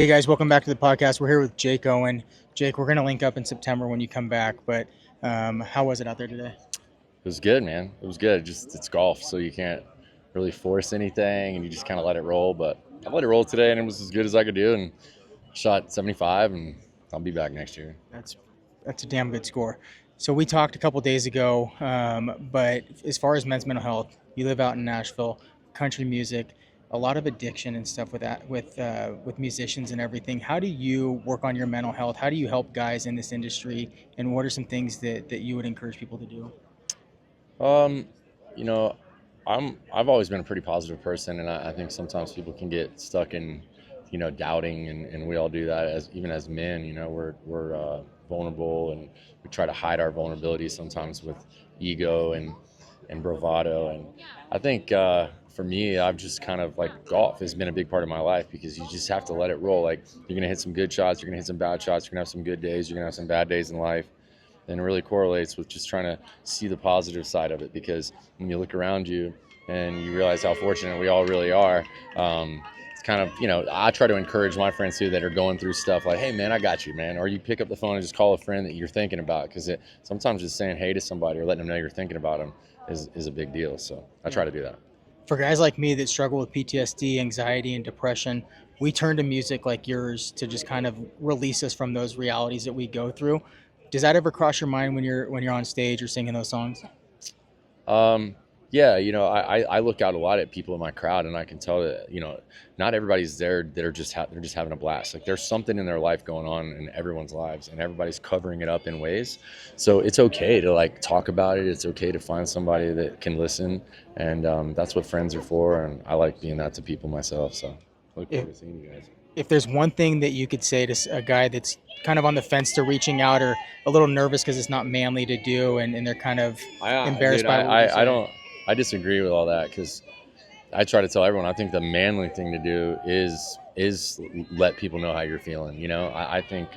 Hey guys, welcome back to the podcast. We're here with Jake Owen. Jake, we're going to link up in September when you come back, but how was it out there today? It was good, man. It was good. Just it's golf, so you can't really force anything, and you just kind of let it roll. But I let it roll today, and it was as good as I could do, and shot 75, and I'll be back next year. That's that's a damn good score. So we talked a couple days ago, but as far as men's mental health, you live out in Nashville, country music, a lot of addiction and stuff with that, with musicians and everything. How do you work on your mental health? How do you help guys in this industry? And what are some things that you would encourage people to do? Um, you know, I've always been a pretty positive person, and I think sometimes people can get stuck in, doubting, and we all do that as even as men. We're vulnerable, and we try to hide our vulnerabilities sometimes with ego and bravado. And I think for me, I've just kind of like golf has been a big part of my life because you just have to let it roll. Like you're gonna hit some good shots, you're gonna hit some bad shots, you're gonna have some good days, you're gonna have some bad days in life. And it really correlates with just trying to see the positive side of it, because when you look around you and you realize how fortunate we all really are, it's kind of, I try to encourage my friends too that are going through stuff like, hey man, I got you, man. Or you pick up the phone and just call a friend that you're thinking about, because sometimes just saying hey to somebody or letting them know you're thinking about them is a big deal. So I try to do that. For guys like me that struggle with PTSD, anxiety, and depression, we turn to music like yours to just kind of release us from those realities that we go through. Does that ever cross your mind when you're on stage or singing those songs? Um, yeah, I look out a lot at people in my crowd, and I can tell that not everybody's there. They're just having a blast. Like there's something in their life going on in everyone's lives, and everybody's covering it up in ways. So it's okay to like talk about it. It's okay to find somebody that can listen, and that's what friends are for. And I like being that to people myself. So I look If, forward to seeing you guys. if there's one thing that you could say to a guy that's kind of on the fence to reaching out or a little nervous because it's not manly to do and they're kind of Dude, embarrassed by it, what would you I say? don't. I disagree with all that because I try to tell everyone I think the manly thing to do is let people know how you're feeling. I think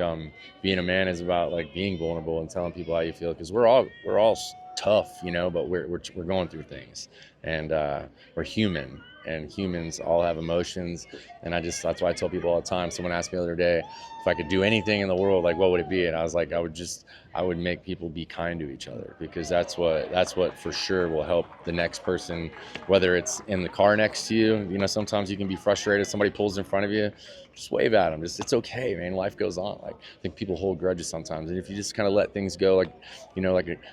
being a man is about like being vulnerable and telling people how you feel, because we're all tough, but we're going through things, and we're human, and humans all have emotions. And that's why I tell people all the time. Someone asked me the other day if I could do anything in the world, like what would it be? And I was like, I would make people be kind to each other, because that's what for sure will help the next person, whether it's in the car next to you. Sometimes you can be frustrated, somebody pulls in front of you, just wave at them. It's okay, man. Life goes on. Like I think people hold grudges sometimes, and if you just kind of let things go, like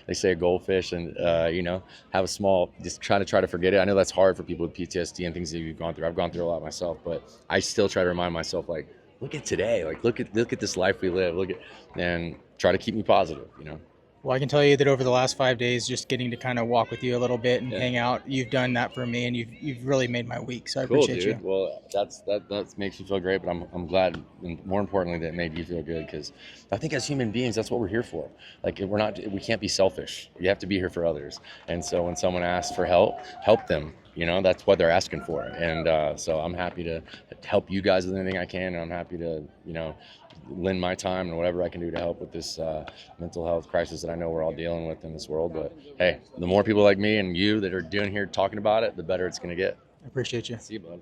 they say a goldfish, and have a small, just try to forget it. I know that's hard for people with PTSD and things that you've gone through. I've gone through a lot myself, but I still try to remind myself, like, look at today, like look at this life we live, and try to keep me positive. Well, I can tell you that over the last 5 days, just getting to kind of walk with you a little bit and Yeah. hang out, you've done that for me, and you've really made my week. So I Cool, appreciate you. dude. Well, that makes me feel great, but I'm glad, and more importantly, that it made you feel good, because I think as human beings, that's what we're here for. Like we can't be selfish. You have to be here for others. And so when someone asks for help them. That's what they're asking for. And so I'm happy to help you guys with anything I can, and I'm happy to lend my time and whatever I can do to help with this mental health crisis that I know we're all dealing with in this world. But hey, the more people like me and you that are doing here talking about it, the better it's going to get. I appreciate you. See you, bud.